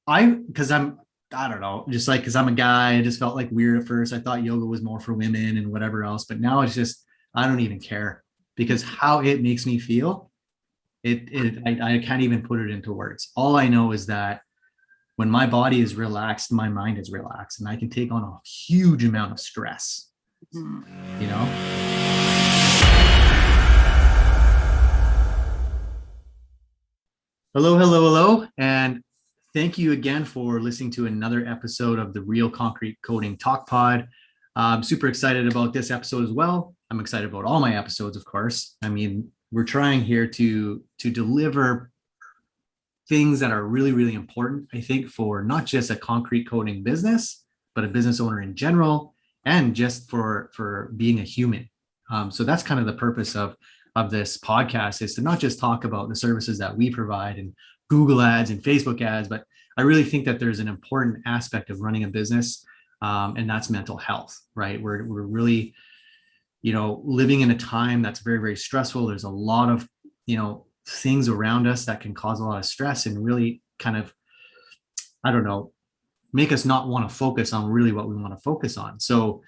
because I don't know, just like, because I'm a guy, I just felt like weird at first. I thought yoga was more for women and whatever else, but now it's just, I don't even care because how it makes me feel, I can't even put it into words. All I know is that when my body is relaxed, my mind is relaxed and I can take on a huge amount of stress, Mhm. you know? Hello, hello, hello. And thank you again for listening to another episode of the Real Concrete Coding Talk Pod. I'm super excited about this episode as well. I'm excited about all my episodes, of course. I mean, we're trying here to deliver things that are really, really important, I think, for not just a concrete coating business, but a business owner in general, and just for being a human. So that's kind of the purpose of this podcast, is to not just talk about the services that we provide and Google ads and Facebook ads, but I really think that there's an important aspect of running a business, and that's mental health, right? We're really, living in a time that's very, very stressful. There's a lot of, things around us that can cause a lot of stress and really kind of, I don't know, make us not want to focus on really what we want to focus on. So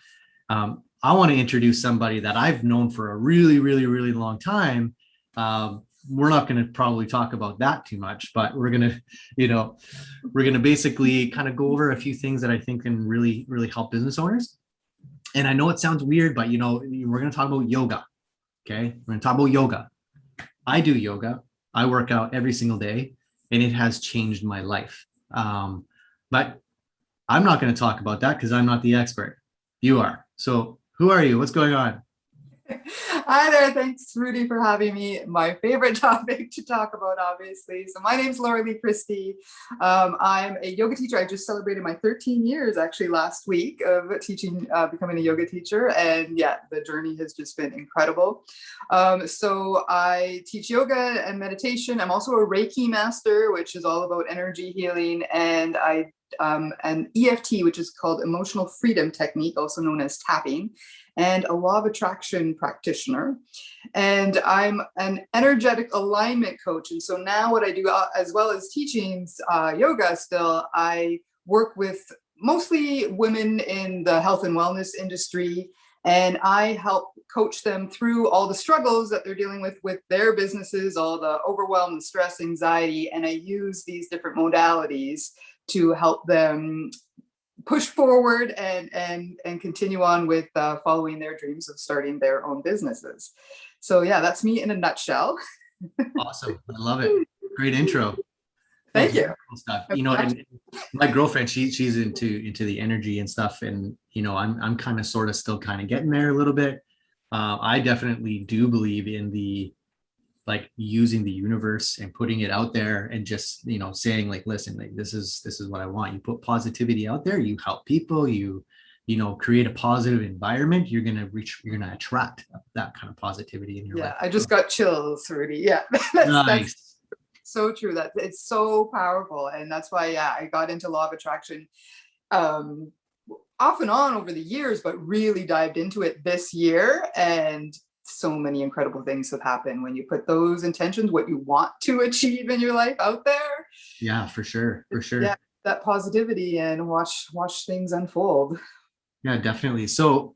I want to introduce somebody that I've known for a really, really, really long time. We're not going to probably talk about that too much, but we're going to basically kind of go over a few things that I think can really, really help business owners. And I know it sounds weird, but we're going to talk about yoga. Okay. We're going to talk about yoga. I do yoga. I work out every single day, and it has changed my life. But I'm not going to talk about that because I'm not the expert. You are. So who are you? What's going on? Hi there. Thanks, Rudy, for having me. My favorite topic to talk about, obviously. So my name's Laurah-Lee Christie. I'm a yoga teacher. I just celebrated my 13 years actually last week of teaching, becoming a yoga teacher. And yeah, the journey has just been incredible. So I teach yoga and meditation. I'm also a Reiki master, which is all about energy healing. And an EFT, which is called emotional freedom technique, also known as tapping, and a law of attraction practitioner. And I'm an energetic alignment coach. And so now what I do, as well as teaching yoga still, I work with mostly women in the health and wellness industry. And I help coach them through all the struggles that they're dealing with their businesses, all the overwhelm, the stress, anxiety. And I use these different modalities to help them push forward and continue on with following their dreams of starting their own businesses. So yeah, that's me in a nutshell. Awesome. I love it. Great intro. That was Thank you. wonderful stuff. And my girlfriend, she's into the energy and stuff. And I'm kind of sort of still kind of getting there a little bit. I definitely do believe in the like using the universe and putting it out there and just saying like, listen, like this is what I want. You put positivity out there, you help people, create a positive environment, you're gonna attract that kind of positivity in your life. Yeah, I just got chills, Rudy. Yeah, that's Nice. so true. That it's so powerful, and that's why I got into law of attraction um, off and on over the years, but really dived into it this year. And so many incredible things have happened when you put those intentions, what you want to achieve in your life, out there. Yeah, for sure, for Yeah, sure. that positivity, and watch things unfold. Yeah, definitely. So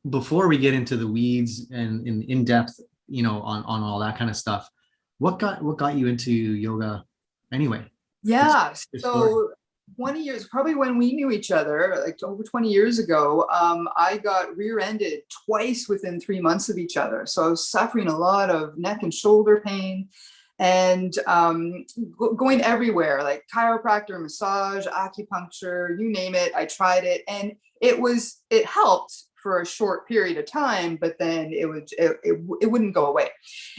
before we get into the weeds and in depth, on all that kind of stuff, what got you into yoga anyway? What's Yeah. your story? So 20 years, probably when we knew each other, like over 20 years ago, I got rear-ended twice within 3 months of each other. So I was suffering a lot of neck and shoulder pain, and going everywhere, like chiropractor, massage, acupuncture, you name it. I tried it, and it helped for a short period of time, but then it wouldn't go away.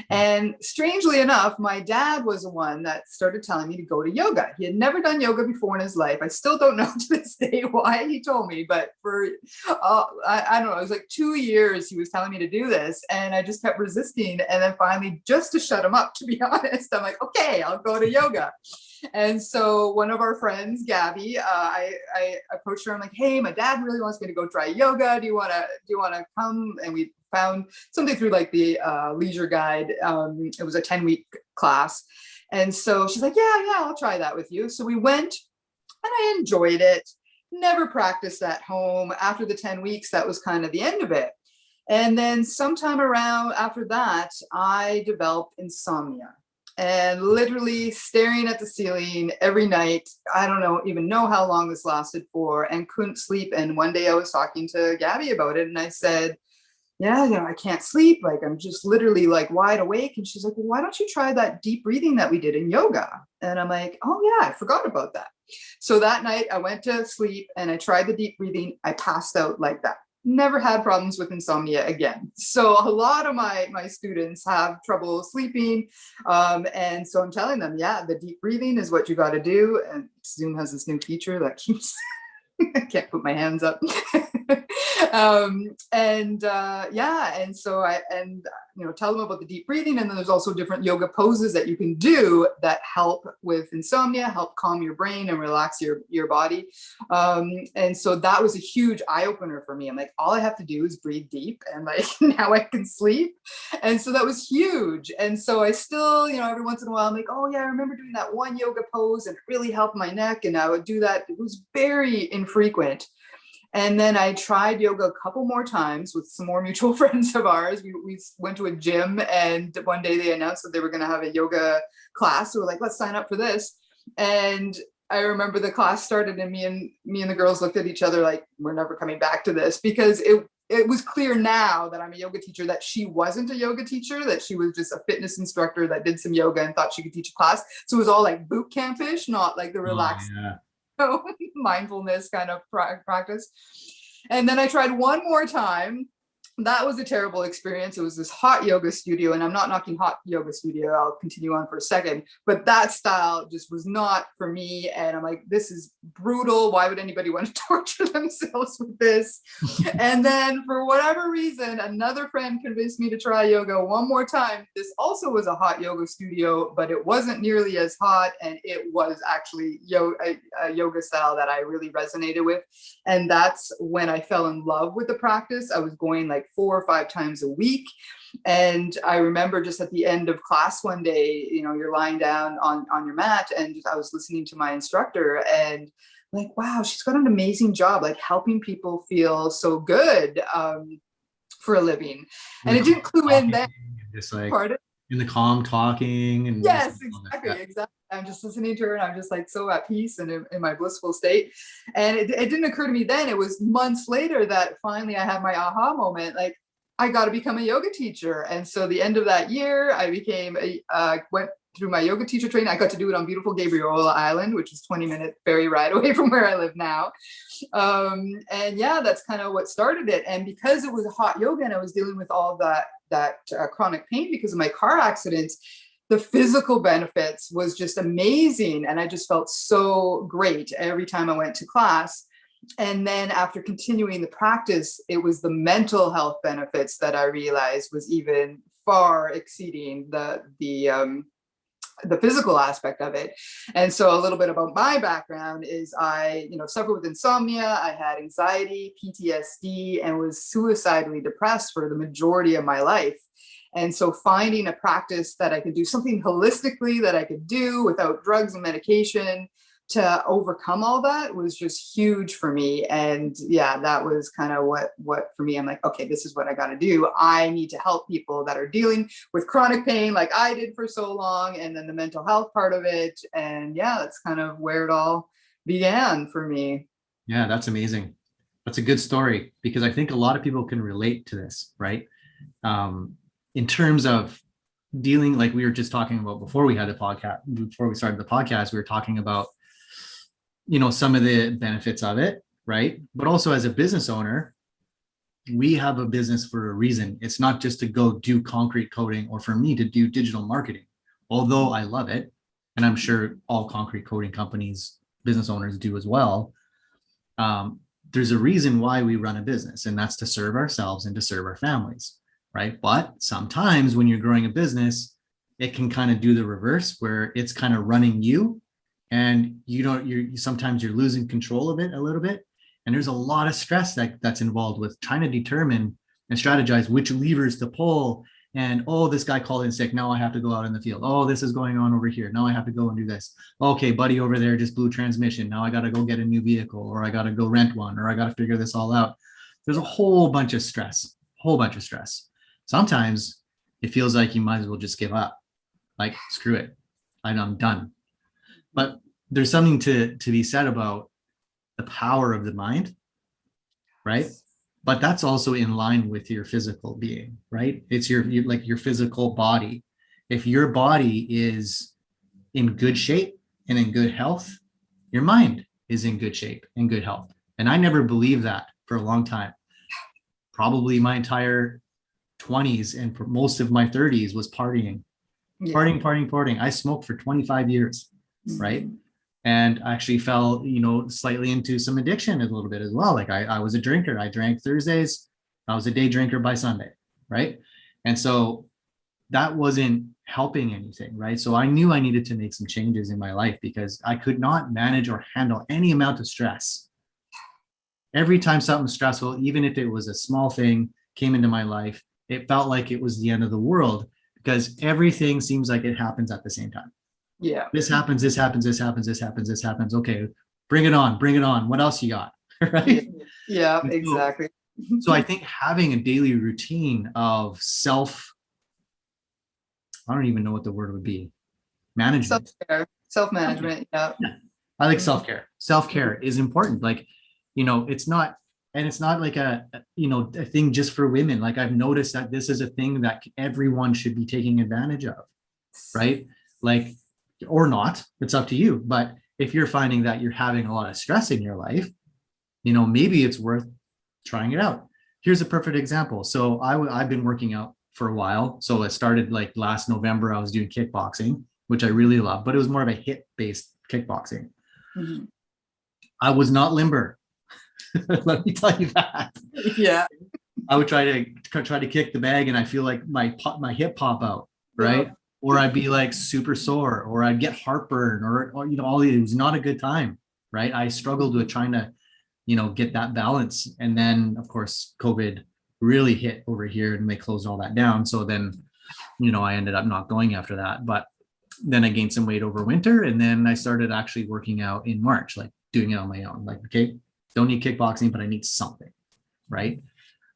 And strangely enough, my dad was the one that started telling me to go to yoga. He had never done yoga before in his life. I still don't know to this day why he told me, but for, I don't know, it was like 2 years he was telling me to do this. And I just kept resisting. And then finally, just to shut him up, to be honest, I'm like, okay, I'll go to yoga. And so one of our friends, Gabby, I approached her. I'm like, hey, my dad really wants me to go try yoga. Do you want to come? And we found something through like the leisure guide. It was a 10-week class. And so she's like, yeah, I'll try that with you. So we went. I enjoyed it. Never practiced at home. After the 10 weeks, that was kind of the end of it. And then sometime around after that, I developed insomnia and literally staring at the ceiling every night. I don't even know how long this lasted for, and couldn't sleep. And one day I was talking to Gabby about it, and I said, yeah, I can't sleep. Like, I'm just literally like wide awake. And she's like, well, why don't you try that deep breathing that we did in yoga? And I'm like, oh yeah, I forgot about that. So that night I went to sleep and I tried the deep breathing. I passed out like that. Never had problems with insomnia again. So a lot of my students have trouble sleeping. And so I'm telling them, yeah, the deep breathing is what you got to do. And Zoom has this new feature that keeps I can't put my hands up. And so tell them about the deep breathing, and then there's also different yoga poses that you can do that help with insomnia, help calm your brain and relax your body. And so that was a huge eye-opener for me. I'm like, all I have to do is breathe deep, and like now I can sleep. And so that was huge. And so I still, every once in a while I'm like, oh yeah, I remember doing that one yoga pose and it really helped my neck, and I would do that. It was very infrequent. And then I tried yoga a couple more times with some more mutual friends of ours. We went to a gym, and one day they announced that they were going to have a yoga class. So we're like, let's sign up for this. And I remember the class started, and me and the girls looked at each other like, we're never coming back to this, because it was clear now that I'm a yoga teacher that she wasn't a yoga teacher, that she was just a fitness instructor that did some yoga and thought she could teach a class. So it was all like boot campish, not like the relaxed mindfulness kind of practice. And then I tried one more time. That was a terrible experience. It was this hot yoga studio, and I'm not knocking hot yoga studio. I'll continue on for a second, but that style just was not for me. And I'm like, this is brutal. Why would anybody want to torture themselves with this? And then for whatever reason, another friend convinced me to try yoga one more time. This also was a hot yoga studio, but it wasn't nearly as hot. And it was actually a yoga style that I really resonated with. And that's when I fell in love with the practice. I was going like 4 or 5 times a week. And I remember just at the end of class one day, you're lying down on your mat, and I was listening to my instructor, and like, wow, she's got an amazing job, like helping people feel so good for a living. And it didn't clue in then. Just like in the calm talking. And yes, exactly. I'm just listening to her, and I'm just like so at peace and in my blissful state. And it didn't occur to me then. It was months later that finally I had my aha moment. Like, I got to become a yoga teacher. And so the end of that year, I went through my yoga teacher training. I got to do it on beautiful Gabriola Island, which is 20-minute ferry ride away from where I live now. And yeah, that's kind of what started it. And because it was a hot yoga and I was dealing with all that chronic pain because of my car accidents, the physical benefits was just amazing. And I just felt so great every time I went to class. And then after continuing the practice, it was the mental health benefits that I realized was even far exceeding the physical aspect of it. And so a little bit about my background is I, suffered with insomnia. I had anxiety, PTSD, and was suicidally depressed for the majority of my life. And so finding a practice that I could do something holistically that I could do without drugs and medication to overcome all that was just huge for me. And yeah, that was kind of what for me, I'm like, okay, this is what I got to do. I need to help people that are dealing with chronic pain like I did for so long, and then the mental health part of it. And yeah, that's kind of where it all began for me. Yeah, that's amazing. That's a good story, because I think a lot of people can relate to this, right? In terms of dealing, like we were just talking about before we started the podcast, we were talking about some of the benefits of it, right? But also as a business owner, we have a business for a reason. It's not just to go do concrete coating, or for me to do digital marketing, although I love it. And I'm sure all concrete coating companies, business owners do as well. There's a reason why we run a business, and that's to serve ourselves and to serve our families, right? But sometimes when you're growing a business, it can kind of do the reverse, where it's kind of running you, and sometimes you're losing control of it a little bit. And there's a lot of stress that's involved with trying to determine and strategize which levers to pull And oh, this guy called in sick. Now I have to go out in the field. Oh, this is going on over here. Now I have to go and do this. Okay, buddy over there just blew transmission. Now I got to go get a new vehicle, or I got to go rent one, or I got to figure this all out. There's a whole bunch of stress, Sometimes it feels like you might as well just give up. Like, screw it. I'm done. But there's something to be said about the power of the mind, right? But that's also in line with your physical being, right? It's like your physical body. If your body is in good shape and in good health, your mind is in good shape and good health. And I never believed that for a long time. Probably my entire 20s and for most of my 30s was partying. I smoked for 25 years, right? And I actually fell, slightly into some addiction a little bit as well. Like I was a drinker. I drank Thursdays. I was a day drinker by Sunday, right? And so that wasn't helping anything, right? So I knew I needed to make some changes in my life because I could not manage or handle any amount of stress. Every time something stressful, even if it was a small thing, came into my life, it felt like it was the end of the world because everything seems like it happens at the same time. Yeah. This happens. Okay, bring it on. What else you got? Right? Yeah, exactly. So I think having a daily routine of I don't even know what the word would be. Management. Self-management. Yeah. I like self-care. Self-care is important. Like, it's not like a thing just for women. Like I've noticed that this is a thing that everyone should be taking advantage of, right? Like, or not, it's up to you. But if you're finding that you're having a lot of stress in your life, maybe it's worth trying it out. Here's a perfect example. So I've been working out for a while. So it started like last November, I was doing kickboxing, which I really love, but it was more of a hip-based kickboxing. Mm-hmm. I was not limber. Let me tell you that. Yeah. I would try to kick the bag and I feel like my hip pop out, right? Yeah. Or I'd be like super sore, or I'd get heartburn, or all it was not a good time, right? I struggled with trying to, get that balance. And then of course, COVID really hit over here and they closed all that down. So then, I ended up not going after that, but then I gained some weight over winter. And then I started actually working out in March, like doing it on my own, like, okay, don't need kickboxing, but I need something, right?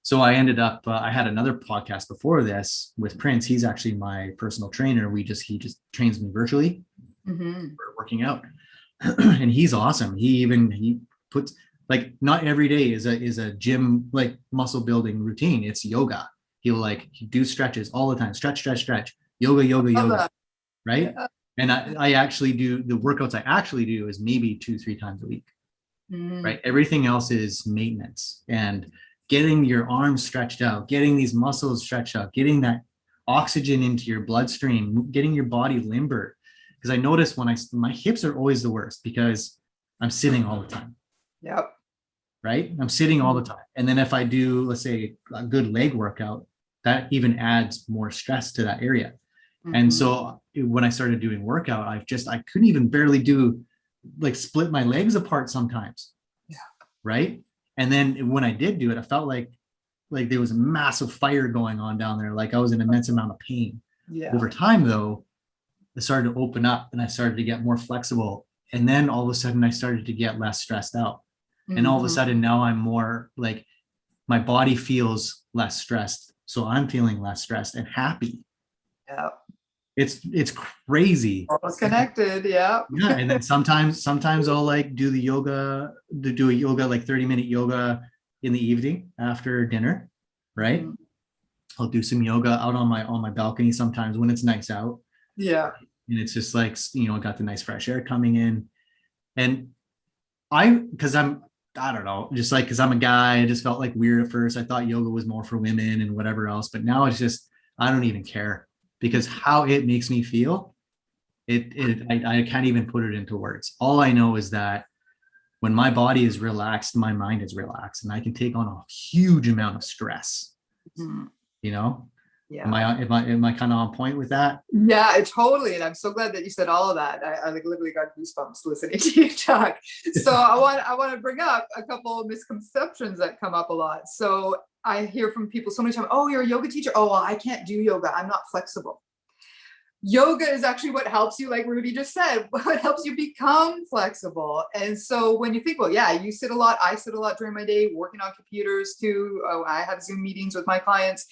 So I ended up, I had another podcast before this with Prince. He's actually my personal trainer. He just trains me virtually for working out. And he's awesome. He puts, like, not every day is a gym, like muscle building routine. It's yoga. He do stretches all the time. Stretch, yoga, right? Yeah. And I actually do, the workouts I actually do is maybe 2-3 times a week, right? Everything else is maintenance and getting your arms stretched out, getting these muscles stretched out, getting that oxygen into your bloodstream, getting your body limber. Because I notice when my hips are always the worst because I'm sitting all the time. Yep. Right? I'm sitting all the time. And then if I do, let's say, a good leg workout, that even adds more stress to that area. And so when I started doing workout, I couldn't even barely do, like, split my legs apart sometimes. Yeah. Right? And then when I did do it, I felt like there was a massive fire going on down there. Like I was in an immense amount of pain. Yeah. Over time, though, I started to open up and I started to get more flexible. And then all of a sudden I started to get less stressed out. And all of a sudden now I'm more like, my body feels less stressed. So I'm feeling less stressed and happy. Yeah. It's crazy. All connected. Yeah. Yeah. And then sometimes I'll like do a yoga, like 30-minute yoga in the evening after dinner. Right. I'll do some yoga out on my balcony sometimes when it's nice out. Yeah. And it's just like, I got the nice fresh air coming in. And I don't know, just like, because I'm a guy, I just felt like weird at first. I thought yoga was more for women and whatever else. But now it's just, I don't even care, because how it makes me feel, I can't even put it into words. All I know is that when my body is relaxed, my mind is relaxed, and I can take on a huge amount of stress, Am I kind of on point with that? Yeah, totally. And I'm so glad that you said all of that. I like literally got goosebumps listening to you talk. So I want to bring up a couple of misconceptions that come up a lot. So I hear from people so many times, oh, you're a yoga teacher. Oh, well, I can't do yoga. I'm not flexible. Yoga is actually what helps you, like Rudy just said, what helps you become flexible. And so when you think, well, yeah, you sit a lot, I sit a lot during my day, working on computers too. I have Zoom meetings with my clients.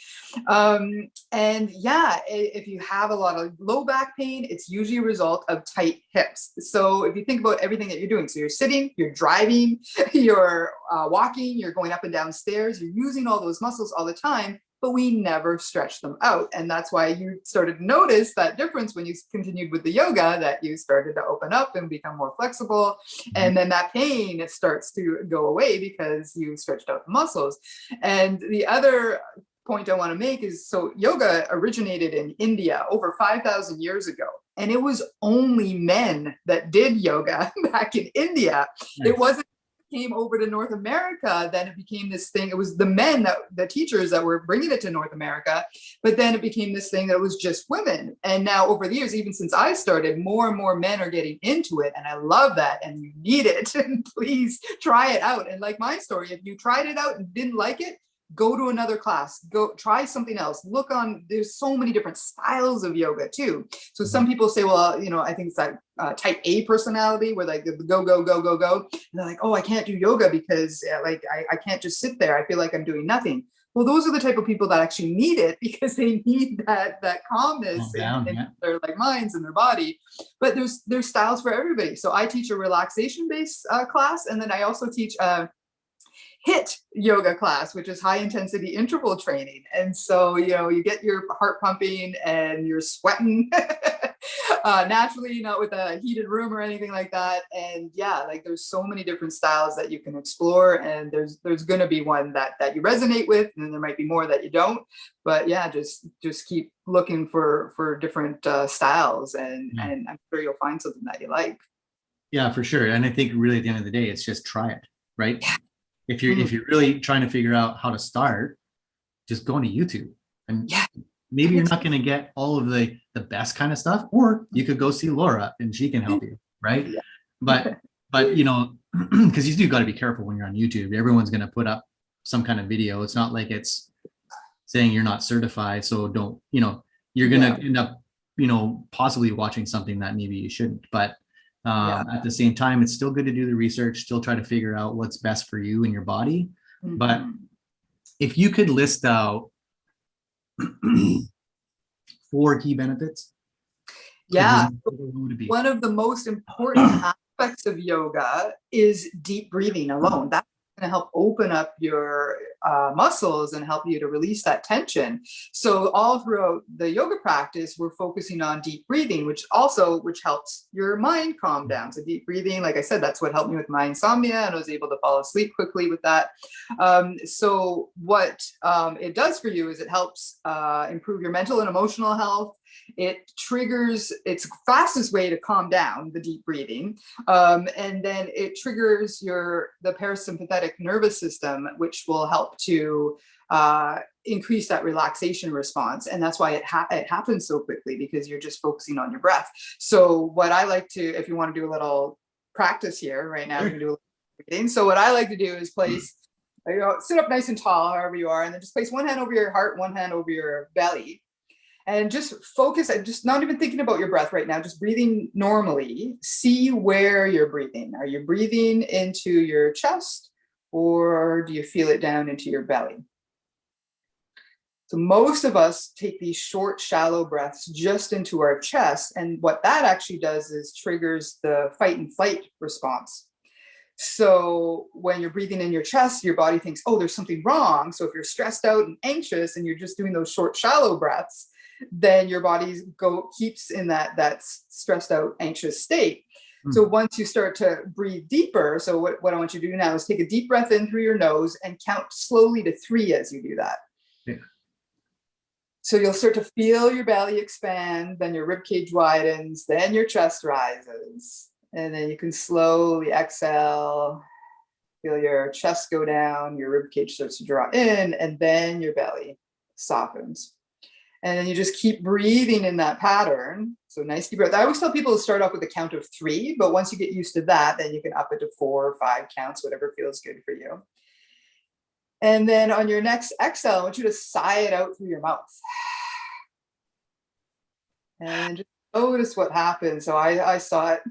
And yeah, if you have a lot of low back pain, it's usually a result of tight hips. So if you think about everything that you're doing, so you're sitting, you're driving, you're walking, you're going up and down stairs, you're using all those muscles all the time, but we never stretch them out. And that's why you started to notice that difference when you continued with the yoga, that you started to open up and become more flexible. And then that pain, it starts to go away because you stretched out the muscles. And the other point I want to make is, so yoga originated in India over 5,000 years ago. And it was only men that did yoga back in India. Nice. It wasn't came over to North America, then it became this thing. It was the men, that the teachers that were bringing it to North America, but then it became this thing that was just women. And now over the years, even since I started, more and more men are getting into it. And I love that. And you need it. And please try it out. And like my story, if you tried it out and didn't like it, go to another class, go try something else. Look on, there's so many different styles of yoga too. So some people say, well, you know, I think it's that type A personality where like go, go, go, go, go. And they're like, oh, I can't do yoga because like I can't just sit there. I feel like I'm doing nothing. Well, those are the type of people that actually need it because they need that calmness in their like minds and their body. But there's styles for everybody. So I teach a relaxation based class, and then I also teach HIIT yoga class, which is high intensity interval training. And so, you know, you get your heart pumping and you're sweating naturally, not with a heated room or anything like that. And yeah, like there's so many different styles that you can explore, and there's going to be one that you resonate with, and then there might be more that you don't. But yeah, just keep looking for different styles, and I'm sure you'll find something that you like. Yeah, for sure. And I think really at the end of the day, it's just try it, right? Yeah. If you're really trying to figure out how to start, just go into YouTube, and maybe you're not going to get all of the best kind of stuff, or you could go see Laura and she can help you, right? Yeah. But you know, because you do got to be careful when you're on YouTube. Everyone's going to put up some kind of video. It's not like it's saying you're not certified, so don't, you know, you're going to end up, you know, possibly watching something that maybe you shouldn't. But at the same time, it's still good to do the research, still try to figure out what's best for you and your body. But if you could list out 4 key benefits. One of the most important aspects of yoga is deep breathing alone. That's going to help open up your muscles and help you to release that tension. So all throughout the yoga practice, we're focusing on deep breathing, which helps your mind calm down. So deep breathing, like I said, that's what helped me with my insomnia, and I was able to fall asleep quickly with that. So what it does for you is it helps improve your mental and emotional health. It triggers, it's the fastest way to calm down, the deep breathing. And then it triggers the parasympathetic nervous system, which will help to increase that relaxation response. And that's why it happens so quickly, because you're just focusing on your breath. So what I like to, if you want to do a little practice here right now, we can do a little breathing. So what I like to do is place, sit up nice and tall, however you are, and then just place one hand over your heart, one hand over your belly. And just focus, just not even thinking about your breath right now, just breathing normally. See where you're breathing. Are you breathing into your chest, or do you feel it down into your belly? So most of us take these short, shallow breaths just into our chest. And what that actually does is triggers the fight and flight response. So when you're breathing in your chest, your body thinks, oh, there's something wrong. So if you're stressed out and anxious and you're just doing those short, shallow breaths, then your body keeps in that stressed out, anxious state. So once you start to breathe deeper, so what I want you to do now is take a deep breath in through your nose and count slowly to 3 as you do that. Yeah. So you'll start to feel your belly expand, then your rib cage widens, then your chest rises, and then you can slowly exhale, feel your chest go down, your rib cage starts to draw in, and then your belly softens. And then you just keep breathing in that pattern. So nice deep breath. I always tell people to start off with a count of 3, but once you get used to that, then you can up it to 4 or 5 counts, whatever feels good for you. And then on your next exhale, I want you to sigh it out through your mouth. And just notice what happens. So I saw it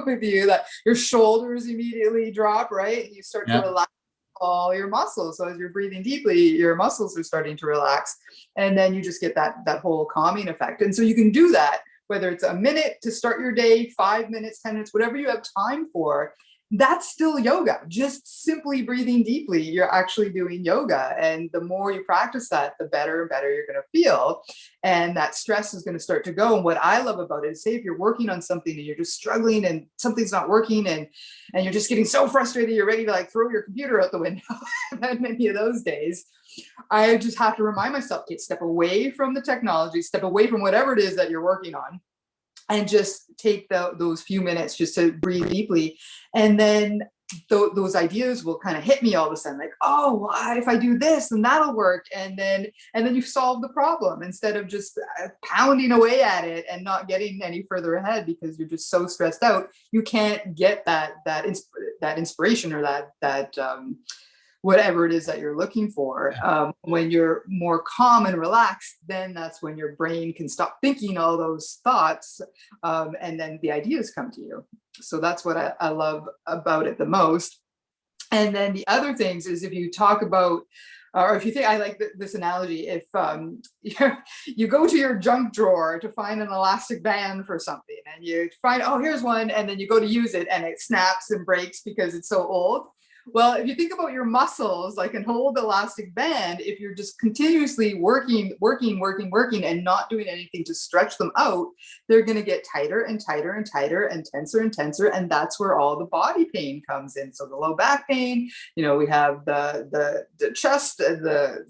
with you, that your shoulders immediately drop, right? You start to relax all your muscles. So as you're breathing deeply, your muscles are starting to relax. And then you just get that whole calming effect. And so you can do that, whether it's a minute to start your day, 5 minutes, 10 minutes, whatever you have time for. That's still yoga. Just simply breathing deeply, you're actually doing yoga. And the more you practice that, the better and better you're going to feel. And that stress is going to start to go. And what I love about it is, say if you're working on something and you're just struggling and something's not working, and you're just getting so frustrated, you're ready to like throw your computer out the window. I've had many of those days. I just have to remind myself, okay, step away from the technology, step away from whatever it is that you're working on, and just take those few minutes just to breathe deeply. And then those ideas will kind of hit me all of a sudden, like, oh, well, if I do this, then that'll work. And then you've solved the problem, instead of just pounding away at it and not getting any further ahead because you're just so stressed out. You can't get that inspiration or that whatever it is that you're looking for. When you're more calm and relaxed, then that's when your brain can stop thinking all those thoughts, and then the ideas come to you. So that's what I love about it the most. And then the other things is, if you talk about, or if you think, I like this analogy, if you go to your junk drawer to find an elastic band for something, and you find, oh, here's one, and then you go to use it and it snaps and breaks because it's so old. Well, if you think about your muscles, like an old elastic band, if you're just continuously working and not doing anything to stretch them out, they're going to get tighter and tighter and tighter and tenser and tenser. And that's where all the body pain comes in. So the low back pain, we have the chest, the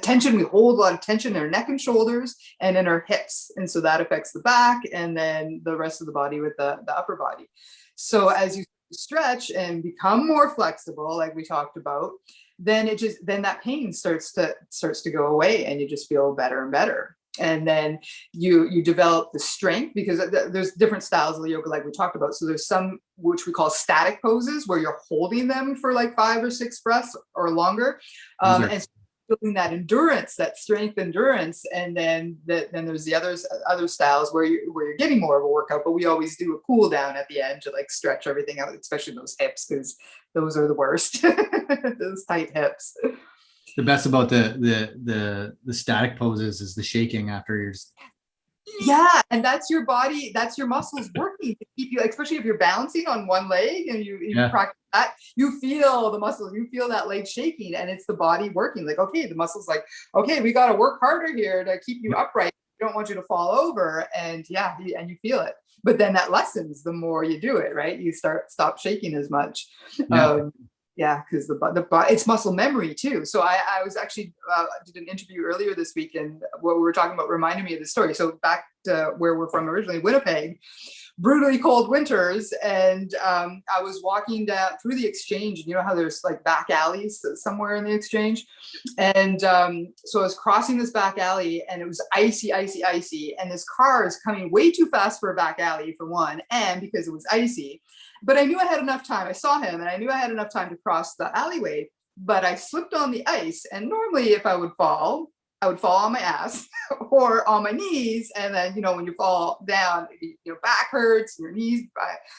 tension. We hold a lot of tension in our neck and shoulders and in our hips. And so that affects the back, and then the rest of the body with the upper body. So as you stretch and become more flexible, like we talked about, then that pain starts to go away, and you just feel better and better. And then you develop the strength, because there's different styles of yoga, like we talked about. So there's some which we call static poses, where you're holding them for like 5 or 6 breaths or longer, and building that endurance, that strength endurance. And then there's the other styles where you're getting more of a workout, but we always do a cool down at the end to like stretch everything out, especially those hips, because those are the worst. Those tight hips. The best about the static poses is the shaking after you're just... Yeah, and that's your body, that's your muscles working to keep you, especially if you're balancing on one leg and you practice that, you feel the muscles, you feel that leg shaking, and it's the body working. Like, okay, the muscles like, okay, we got to work harder here to keep you upright. We don't want you to fall over, and and you feel it. But then that lessens the more you do it, right? You stop shaking as much. Because it's muscle memory too. So I was actually did an interview earlier this week, and what we were talking about reminded me of the story. So back to where we're from originally, Winnipeg, brutally cold winters, and I was walking down through the Exchange, and you know how there's like back alleys somewhere in the Exchange, and so I was crossing this back alley, and it was icy, and this car is coming way too fast for a back alley, for one, and because it was icy. But I knew I had enough time. I saw him, and I knew I had enough time to cross the alleyway, but I slipped on the ice. And normally if I would fall on my ass or on my knees. And then, when you fall down, your back hurts, your knees.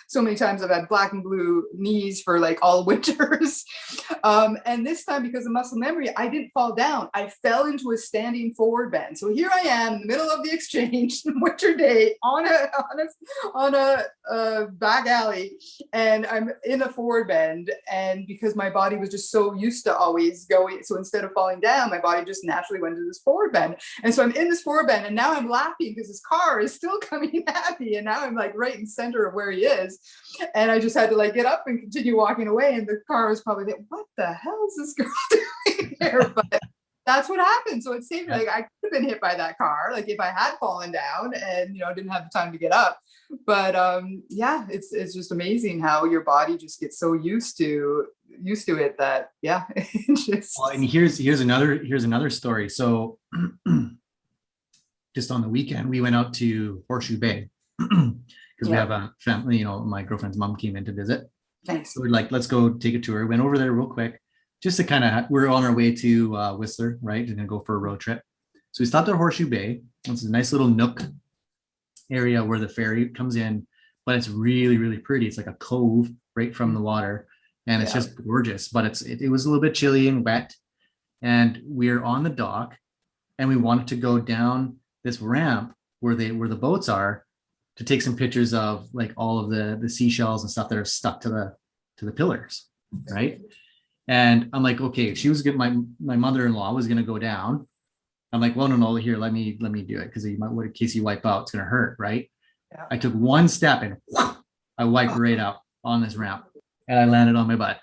So many times I've had black and blue knees for like all winters. And this time, because of muscle memory, I didn't fall down. I fell into a standing forward bend. So here I am in the middle of the Exchange, winter day, on a back alley, and I'm in a forward bend. And because my body was just so used to always going, so instead of falling down, my body just naturally went to this forward bend. And so I'm in this forward bend, and now I'm laughing because this car is still coming at me, and now I'm like right in the center of where he is. And I just had to like get up and continue walking away, and the car was probably like, what the hell is this girl doing here? But that's what happened. So it saved me. Like, I could have been hit by that car, like if I had fallen down and didn't have the time to get up. But yeah, it's just amazing how your body just gets so used to it that yeah, it Well, and just here's another story. So just on the weekend, we went out to Horseshoe Bay because we yeah, have a family, my girlfriend's mom came in to visit. nice. So we're like, let's go take a tour. Went over there real quick, just to kind of, we're on our way to Whistler, right? We're gonna go for a road trip. So we stopped at Horseshoe Bay. It's a nice little nook area where the ferry comes in, but it's really, really pretty. It's like a cove right from the water, and it's Yeah. just gorgeous. But it was a little bit chilly and wet, and we're on the dock, and we wanted to go down this ramp where the boats are to take some pictures of like all of the seashells and stuff that are stuck to the pillars, right? And I'm like, okay, she was getting my mother-in-law was gonna go down. I'm like, well, no, here, let me do it because you might, in case you wipe out, it's gonna hurt, right? Yeah. I took one step and I wiped right out on this ramp, and I landed on my butt,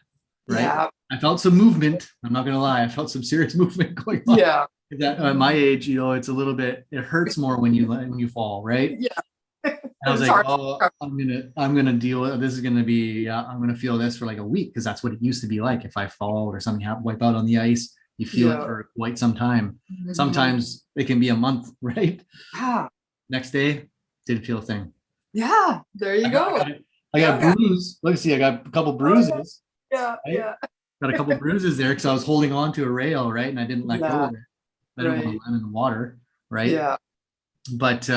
right? Yeah. I felt some movement. I'm not gonna lie, I felt some serious movement going on. Yeah. That at my age, it's a little bit, it hurts more when you fall, right? Yeah. And I was It's like, hard. oh, I'm gonna deal with this. Is gonna be, I'm gonna feel this for like a week because that's what it used to be like. If I fall or something happen, wipe out on the ice, you feel it Yeah. for quite some time. Mhm. Sometimes it can be a month, right? Yeah. Next day, didn't feel a thing. Yeah. There you I got, I go. got, I got Yoga. bruised. Let's see, I got a couple Oh, yeah. bruises, Yeah. right? Yeah. Got a couple bruises there because I was holding on to a rail, right? And I didn't let go Yeah. of it. I didn't want Right. to land in the water, right? Yeah. But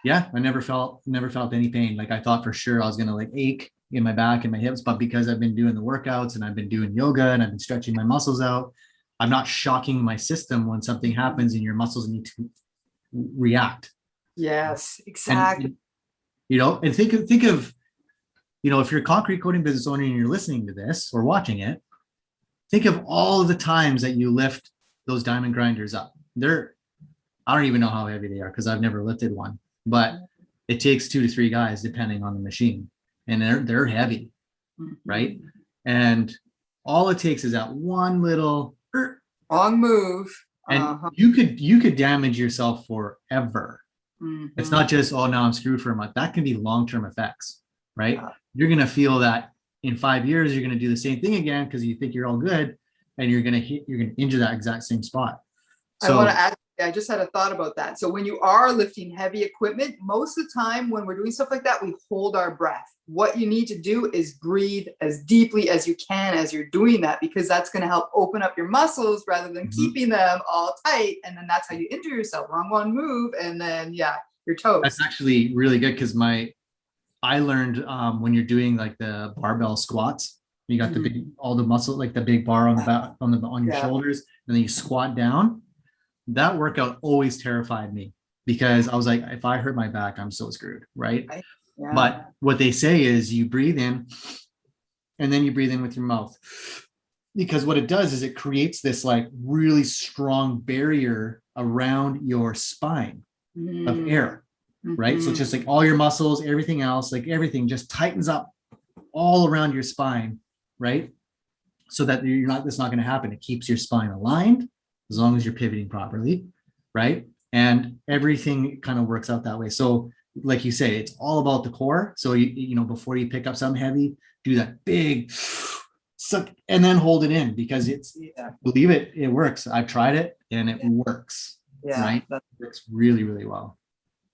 yeah, I never felt any pain. Like I thought for sure I was gonna like ache in my back and my hips, but because I've been doing the workouts and I've been doing yoga and I've been stretching my muscles out, I'm not shocking my system when something happens and your muscles need to react. Yes. And Exactly. and think of if you're a concrete coating business owner and you're listening to this or watching it, think of all of the times that you lift those diamond grinders up. I don't even know how heavy they are because I've never lifted one, but it takes 2 to 3 guys depending on the machine, and they're heavy, right? And all it takes is that one little, Wrong move. and Uh-huh. you could damage yourself forever. It's Mhm. not just, oh, now I'm screwed for a month. That can be long-term effects, right? Yeah. You're gonna feel that in 5 years you're gonna do the same thing again because you think you're all good, and you're gonna injure that exact same spot. I want So to add, I just had a thought about that. So when you are lifting heavy equipment, most of the time when we're doing stuff like that, we hold our breath. What you need to do is breathe as deeply as you can as you're doing that, because that's going to help open up your muscles rather than keeping them all tight. And then that's how you injure yourself. Wrong one move. And then, yeah, you're that's toast. actually really good because I learned when you're doing like the barbell squats, you got Mhm. all the muscle, like the big bar on the back, on your Yeah. shoulders, and then you squat down. That workout always terrified me because I was like, if I hurt my back, I'm so screwed, right? Right? Yeah. But what they say is you breathe in and then you breathe in with your mouth. Because what it does is it creates this like really strong barrier around your spine of air, right? So it's just like all your muscles, everything else, like everything just tightens up all around your spine, right? So that it's not going to happen. It keeps your spine aligned as long as you're pivoting properly, right? And everything kind of works out that way. So, like you say, it's all about the core. So before you pick up something heavy, do that big suck and then hold it in because believe it works. I've tried it and it works, Yeah. right? It works really, really well.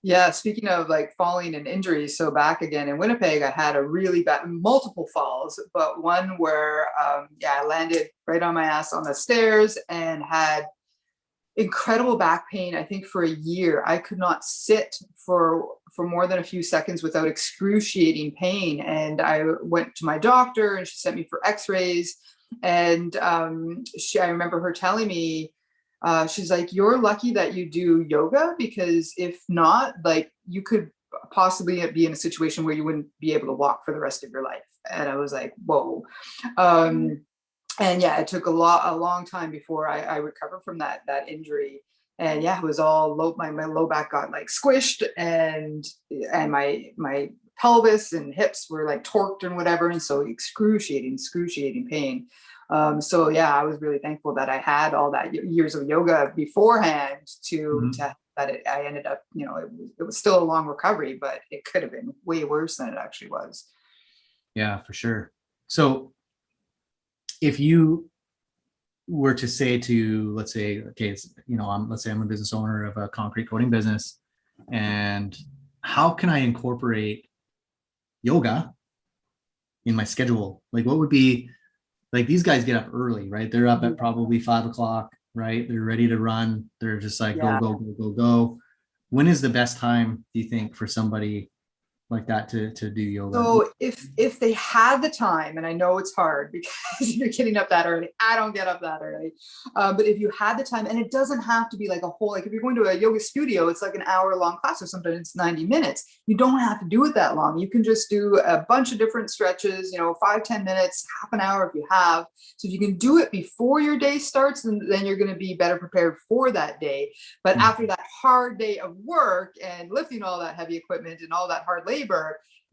Yeah, speaking of like falling and injuries, so back again in Winnipeg, I had a really bad, multiple falls, but one where, I landed right on my ass on the stairs and had incredible back pain. I think for a year, I could not sit for more than a few seconds without excruciating pain. And I went to my doctor, and she sent me for X-rays. And I remember her telling me, she's like, "You're lucky that you do yoga, because if not, like, you could possibly be in a situation where you wouldn't be able to walk for the rest of your life." And I was like, "Whoa." And yeah, it took a long time before I recovered from that injury. And yeah, it was all low. My low back got like squished, and my pelvis and hips were like torqued and whatever, and so excruciating pain. So yeah, I was really thankful that I had all that years of yoga beforehand to that I ended up, it was still a long recovery, but it could have been way worse than it actually was. Yeah, for sure. So if you were to say to, let's say, okay, let's say I'm a business owner of a concrete coating business, and how can I incorporate yoga in my schedule? Like, what would be, like, these guys get up early, right? They're up at probably 5 o'clock, right? They're ready to run. They're just like, go, Yeah. go, go, go, go. When is the best time, do you think, for somebody like that to do yoga? So if they had the time, and I know it's hard because you're getting up that early, I don't get up that early. But if you had the time, and it doesn't have to be like a whole, like if you're going to a yoga studio, it's like an hour long class, or sometimes it's 90 minutes. You don't have to do it that long. You can just do a bunch of different stretches, 5-10 minutes, half an hour if you have. So if you can do it before your day starts, then you're going to be better prepared for that day. But after that hard day of work and lifting all that heavy equipment and all that hard labor,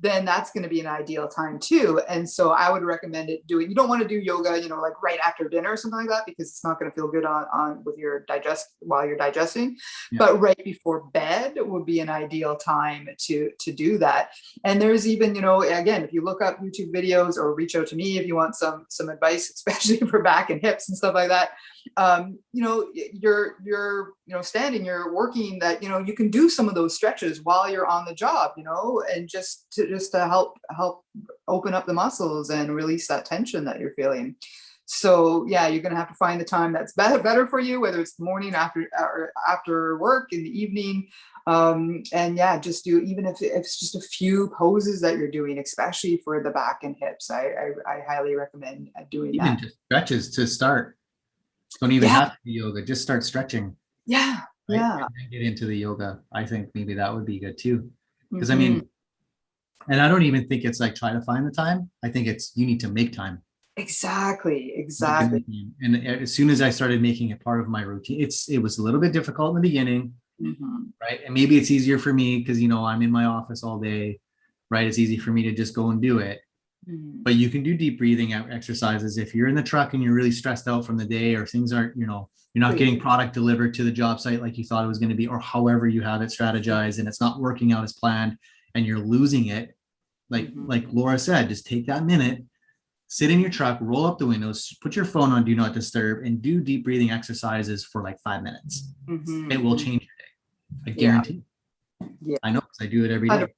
then that's going to be an ideal time too. And so I would recommend you don't want to do yoga, like right after dinner or something like that, because it's not going to feel good on with your while you're digesting. Yeah. But right before bed would be an ideal time to do that. And there's even, again, if you look up YouTube videos or reach out to me if you want some advice, especially for back and hips and stuff like that. You're standing, you're working, that you can do some of those stretches while you're on the job, and just to help open up the muscles and release that tension that you're feeling. So yeah, you're going to have to find the time that's better for you, whether it's the morning, after work, in the evening. And yeah, just do, even if it's just a few poses that you're doing, especially for the back and hips. I highly recommend doing even that. Just stretches to start. Don't even have to be yoga, just start stretching. Yeah. Right? Yeah. And get into the yoga. I think maybe that would be good too. Because I mean, and I don't even think it's like try to find the time. I think it's you need to make time. Exactly. And as soon as I started making it part of my routine, it was a little bit difficult in the beginning, right? And maybe it's easier for me because I'm in my office all day, right? It's easy for me to just go and do it. But you can do deep breathing exercises if you're in the truck and you're really stressed out from the day, or things aren't, you're not getting product delivered to the job site like you thought it was going to be, or however you have it strategized and it's not working out as planned and you're losing it. Like Laura said, just take that minute, sit in your truck, roll up the windows, put your phone on do not disturb, and do deep breathing exercises for like 5 minutes. It will change your day. I guarantee. Yeah. I know, because I do it every day.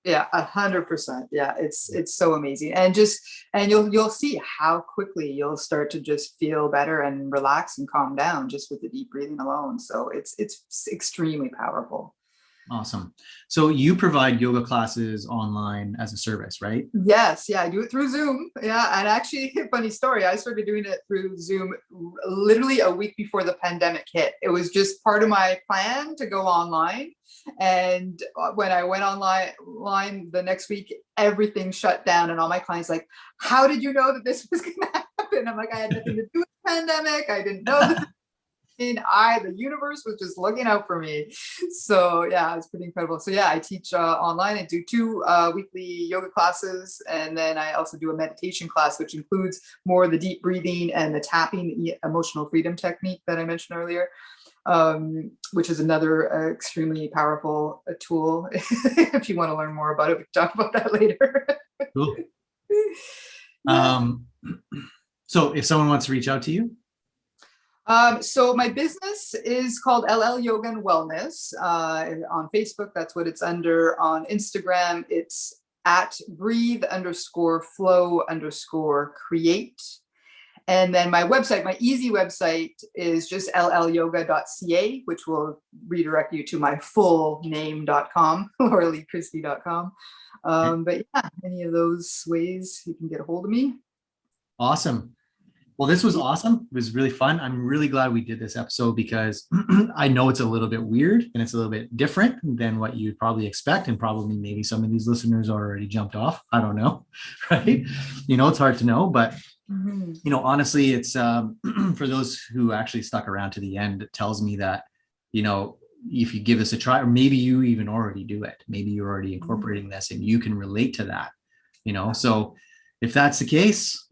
Yeah, 100%. Yeah, it's so amazing, and you'll see how quickly you'll start to just feel better and relax and calm down just with the deep breathing alone. So it's extremely powerful. Awesome. So you provide yoga classes online as a service, right? Yes. Yeah, I do it through Zoom. Yeah. And actually, funny story, I started doing it through Zoom literally a week before the pandemic hit. It was just part of my plan to go online. And when I went online the next week, everything shut down, and all my clients like, how did you know that this was going to happen? I'm like, I had nothing to do with the pandemic. I didn't know this. The universe was just looking out for me. So yeah, it's pretty incredible. So yeah, I teach online. I do 2 weekly yoga classes, and then I also do a meditation class, which includes more of the deep breathing and the tapping, emotional freedom technique that I mentioned earlier, which is another extremely powerful tool. If you want to learn more about it, we can talk about that later. Cool. So if someone wants to reach out to you, so my business is called LL Yoga and Wellness. On Facebook, that's what it's under. On Instagram, it's at breathe_flow_create. And then my website, my easy website, is just llyoga.ca, which will redirect you to my full name.com, Laurah-Lee-Christie.com. But yeah, any of those ways you can get a hold of me. Awesome. Well, this was awesome. It was really fun. I'm really glad we did this episode because I know it's a little bit weird and it's a little bit different than what you'd probably expect. And probably maybe some of these listeners already jumped off. I don't know. Right. It's hard to know, but honestly, it's for those who actually stuck around to the end, it tells me that, if you give this a try, or maybe you even already do it, maybe you're already incorporating this and you can relate to that, so if that's the case,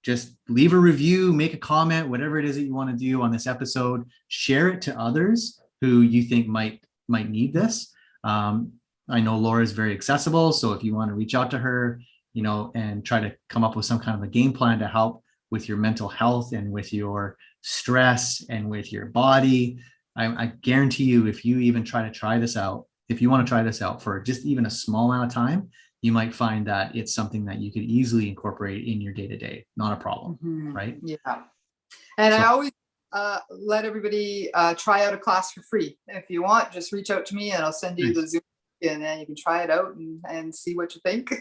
just leave a review, make a comment, whatever it is that you want to do on this episode. Share it to others who you think might need this. I know Laura is very accessible, so if you want to reach out to her, and try to come up with some kind of a game plan to help with your mental health and with your stress and with your body, I guarantee you, if you even try this out, if you want to try this out for just even a small amount of time, you might find that it's something that you could easily incorporate in your day-to-day. Not a problem, right? Yeah. And I always let everybody try out a class for free. If you want, just reach out to me and I'll send you the Zoom, and then you can try it out and see what you think.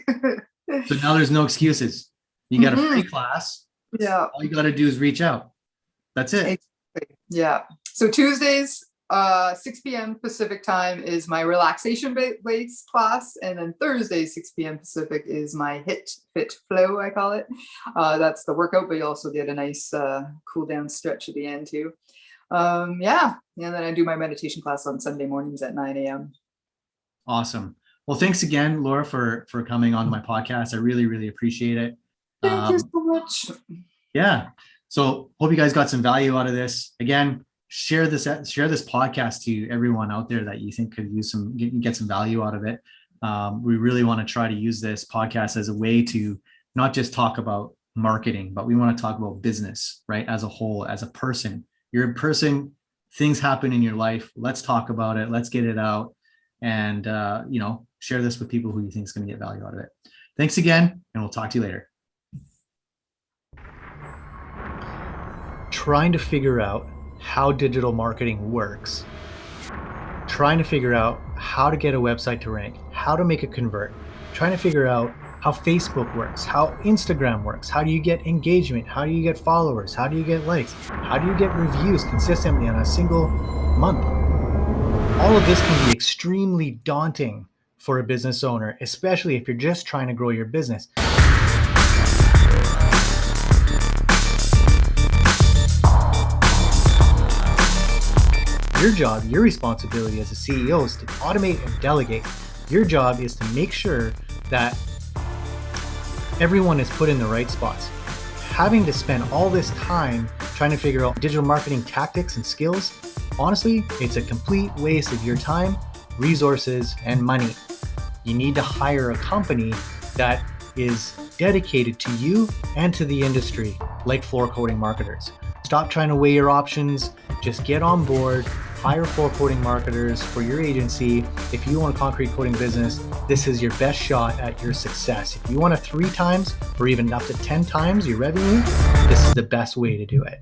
So now there's no excuses. You got a free class. Yeah. All you got to do is reach out. That's it. Exactly. Yeah. So Tuesdays, 6 p.m. Pacific time is my relaxation based class. And then Thursday, 6 p.m. Pacific is my fit flow, I call it. That's the workout, but you also get a nice cool down stretch at the end too. Yeah. And then I do my meditation class on Sunday mornings at 9 a.m. Awesome. Well, thanks again, Laura, for coming on my podcast. I really, really appreciate it. Thank you so much. Yeah. So hope you guys got some value out of this. Again, share this podcast to everyone out there that you think could get some value out of it. We really want to try to use this podcast as a way to not just talk about marketing, but we want to talk about business, right? As a whole, as a person. You're a person, things happen in your life. Let's talk about it. Let's get it out. And, share this with people who you think is going to get value out of it. Thanks again, and we'll talk to you later. Trying to figure out how digital marketing works. Trying to figure out how to get a website to rank, how to make it convert. Trying to figure out how Facebook works, how Instagram works. How do you get engagement? How do you get followers? How do you get likes? How do you get reviews consistently on a single month? All of this can be extremely daunting for a business owner, especially if you're just trying to grow your business. Your job, your responsibility as a CEO is to automate and delegate. Your job is to make sure that everyone is put in the right spots. Having to spend all this time trying to figure out digital marketing tactics and skills, honestly, it's a complete waste of your time, resources, and money. You need to hire a company that is dedicated to you and to the industry, like Floor Coating Marketers. Stop trying to weigh your options. Just get on board, hire floor coating marketers for your agency. If you own a concrete coating business, this is your best shot at your success. If you want to 3 times or even up to 10 times your revenue, this is the best way to do it.